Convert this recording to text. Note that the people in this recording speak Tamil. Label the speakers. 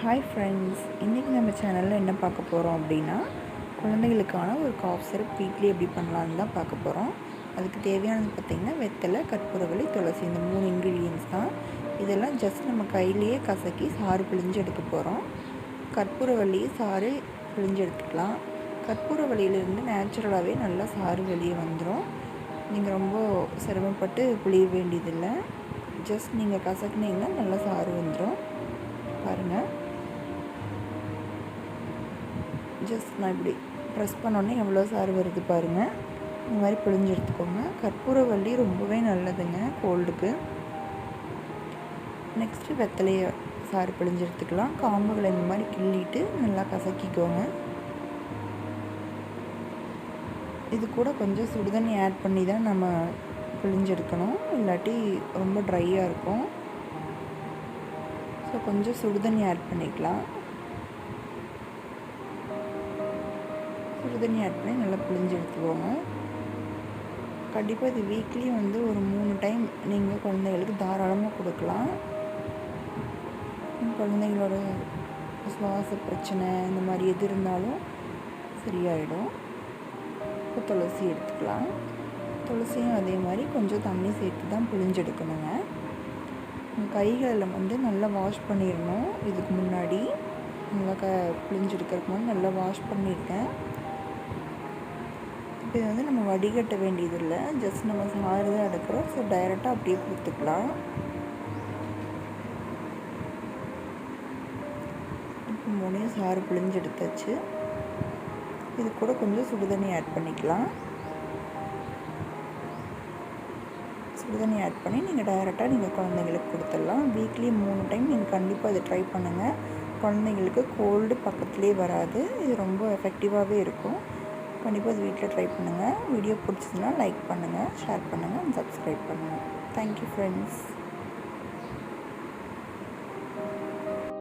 Speaker 1: ஹாய் ஃப்ரெண்ட்ஸ், இன்றைக்கி நம்ம சேனலில் என்ன பார்க்க போகிறோம் அப்படின்னா, குழந்தைகளுக்கான ஒரு காஃப் சிரப் வீட்லேயே எப்படி பண்ணலான்னு தான் பார்க்க போகிறோம். அதுக்கு தேவையானது பார்த்திங்கன்னா வெத்தலை, கற்பூரவள்ளி, துளசி இந்த 3 இன்க்ரீடியன்ஸ் தான். இதெல்லாம் ஜஸ்ட் நம்ம கையிலேயே கசக்கி சாறு பிழிஞ்சு எடுக்க போகிறோம். கற்பூரவள்ளியை சாறு பிழிஞ்சு எடுத்துக்கலாம். கற்பூரவள்ளியிலேருந்து நேச்சுரலாகவே நல்லா சாறு வெளியே வந்துடும். நீங்கள் ரொம்ப சிரமப்பட்டு பிழிய வேண்டியதில்லை. ஜஸ்ட் நீங்கள் கசக்குனீங்கன்னா நல்லா சாறு வந்துடும். பாருங்கள், ஜஸ்ட் நான் இப்படி ப்ரெஸ் பண்ணோன்னே எவ்வளோ சாறு வருது பாருங்கள். இந்த மாதிரி பிழிஞ்சு எடுத்துக்கோங்க. கற்பூரவள்ளி ரொம்பவே நல்லதுங்க கோல்டுக்கு. நெக்ஸ்ட்டு வெத்தலையை சாறு பிழிஞ்சு எடுத்துக்கலாம். காம்புகளை இந்த மாதிரி கிள்ளிட்டு நல்லா கசக்கிக்கோங்க. இது கூட கொஞ்சம் சுடுதண்ணி ஆட் பண்ணி தான் நம்ம பிழிஞ்செடுக்கணும், இல்லாட்டி ரொம்ப ட்ரையாக இருக்கும். ஸோ கொஞ்சம் சுடுதண்ணி ஆட் பண்ணிக்கலாம். சுடுதண்ணி ஆட் பண்ணி நல்லா பிழிஞ்சு எடுத்துக்கோங்க. கண்டிப்பாக இது வீக்லி ஒரு 3 டைம் நீங்கள் குழந்தைகளுக்கு தாராளமாக கொடுக்கலாம். குழந்தைங்களோட சுவாச பிரச்சனை இந்த மாதிரி எது இருந்தாலும் சரியாயிடும். இப்போ துளசி எடுத்துக்கலாம். துளசியும் அதே மாதிரி கொஞ்சம் தண்ணி சேர்த்து தான் பிழிஞ்செடுக்கணுங்க. கைகளில் நல்லா வாஷ் பண்ணிடணும். இதுக்கு முன்னாடி நல்லா பிழிஞ்செடுக்கிறதுக்கு முன்னாடி நல்லா வாஷ் பண்ணியிருக்கேன். இப்போ இது நம்ம வடிகட்ட வேண்டியதில்லை, ஜஸ்ட் நம்ம சாறு தான் எடுக்கிறோம். ஸோ டைரெக்டாக அப்படியே கொடுத்துக்கலாம். இப்போ 3 சாறு பிழிஞ்சு எடுத்தாச்சு. இது கூட கொஞ்சம் சுடுதண்ணி ஆட் பண்ணிக்கலாம். சுடுதண்ணி ஆட் பண்ணி நீங்கள் டைரெக்டாக குழந்தைங்களுக்கு கொடுத்துடலாம். வீக்லி 3 டைம் நீங்கள் கண்டிப்பாக இதை ட்ரை பண்ணுங்கள். குழந்தைங்களுக்கு கோல்டு பக்கத்துலேயே வராது. இது ரொம்ப எஃபெக்டிவாகவே இருக்கும். கண்டிப்பாக இது வீட்டில் ட்ரை பண்ணுங்கள். வீடியோ பிடிச்சதுன்னா லைக் பண்ணுங்கள், ஷேர் பண்ணுங்கள், சப்ஸ்கிரைப் பண்ணுங்கள். Thank you friends.